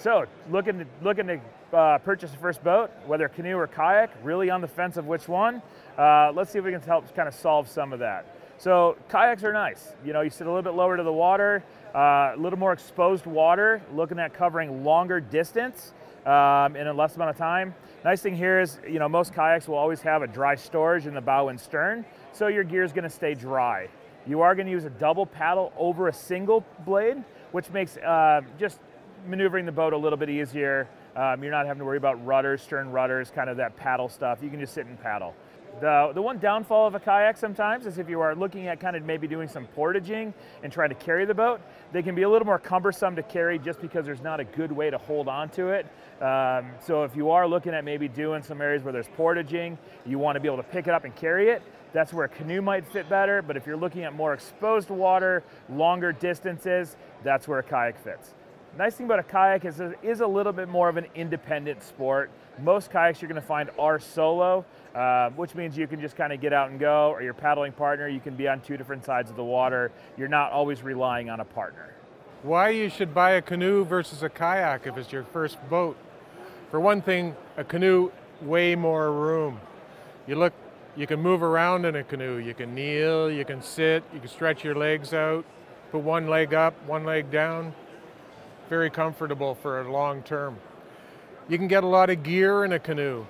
So looking to purchase the first boat, whether canoe or kayak, really on the fence of which one. Let's see if we can help kind of solve some of that. So kayaks are nice. You know, you sit a little bit lower to the water, a little more exposed water, looking at covering longer distance in a less amount of time. Nice thing here is, you know, most kayaks will always have a dry storage in the bow and stern, so your gear is going to stay dry. You are going to use a double paddle over a single blade, which makes just maneuvering the boat a little bit easier. You're not having to worry about rudders, stern rudders, kind of that paddle stuff. You can just sit and paddle. The one downfall of a kayak sometimes is if you are looking at kind of maybe doing some portaging and trying to carry the boat, they can be a little more cumbersome to carry just because there's not a good way to hold on to it. So if you are looking at maybe doing some areas where there's portaging, you want to be able to pick it up and carry it, that's where a canoe might fit better. But if you're looking at more exposed water, longer distances, that's where a kayak fits. Nice thing about a kayak is it is a little bit more of an independent sport. Most kayaks you're going to find are solo, which means you can just kind of get out and go, or your paddling partner, you can be on two different sides of the water. You're not always relying on a partner. Why you should buy a canoe versus a kayak if it's your first boat? For one thing, a canoe, way more room. You can move around in a canoe. You can kneel, you can sit, you can stretch your legs out, put one leg up, one leg down. Very comfortable for a long term. You can get a lot of gear in a canoe.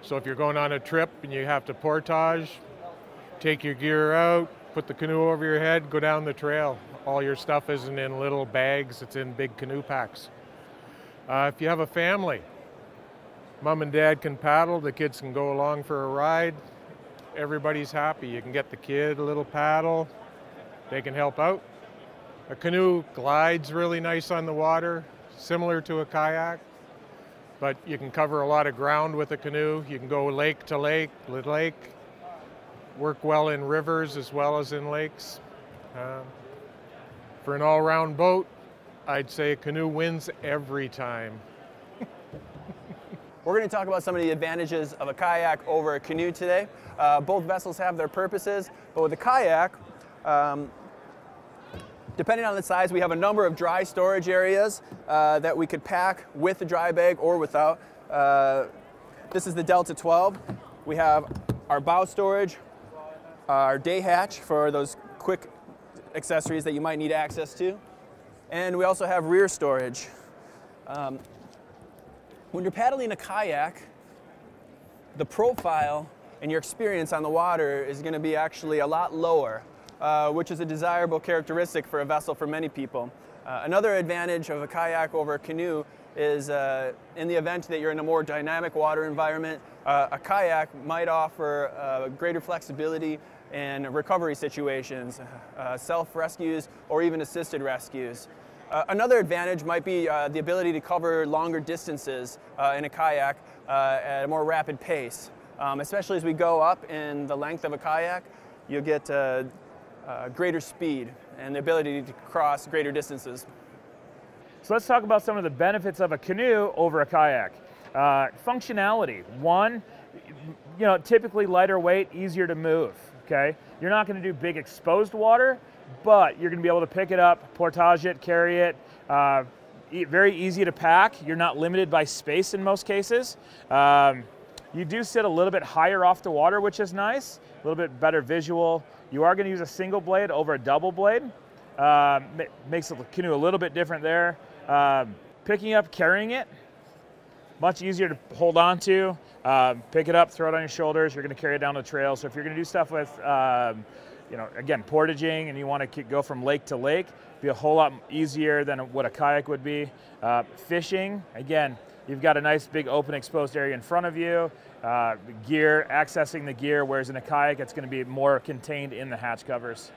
So if you're going on a trip and you have to portage, take your gear out, put the canoe over your head, go down the trail. All your stuff isn't in little bags, it's in big canoe packs. If you have a family, mom and dad can paddle, the kids can go along for a ride. Everybody's happy. You can get the kid a little paddle, they can help out. A canoe glides really nice on the water, similar to a kayak, but you can cover a lot of ground with a canoe. You can go lake to lake, work well in rivers as well as in lakes. For an all-round boat, I'd say a canoe wins every time. We're going to talk about some of the advantages of a kayak over a canoe today. Both vessels have their purposes, but with a kayak, depending on the size, we have a number of dry storage areas that we could pack with a dry bag or without. This is the Delta 12. We have our bow storage, our day hatch for those quick accessories that you might need access to, and we also have rear storage. When you're paddling a kayak, the profile and your experience on the water is going to be actually a lot lower, which is a desirable characteristic for a vessel for many people. Another advantage of a kayak over a canoe is in the event that you're in a more dynamic water environment, a kayak might offer greater flexibility in recovery situations, self-rescues or even assisted rescues. Another advantage might be the ability to cover longer distances in a kayak at a more rapid pace. Especially as we go up in the length of a kayak, you'll get greater speed and the ability to cross greater distances. So let's talk about some of the benefits of a canoe over a kayak. Functionality. One, you know, typically lighter weight, easier to move. Okay, you're not going to do big exposed water, but you're going to be able to pick it up, portage it, carry it. Very easy to pack. You're not limited by space in most cases. You do sit a little bit higher off the water, which is nice. A little bit better visual. You are going to use a single blade over a double blade. Makes the canoe a little bit different there. Picking up, carrying it, much easier to hold on to. Pick it up, throw it on your shoulders. You're going to carry it down the trail. So if you're going to do stuff with, you know, again, portaging, and you want to go from lake to lake, it'd be a whole lot easier than what a kayak would be. Fishing, again, you've got a nice big open exposed area in front of you. Gear, accessing the gear, whereas in a kayak, it's going to be more contained in the hatch covers.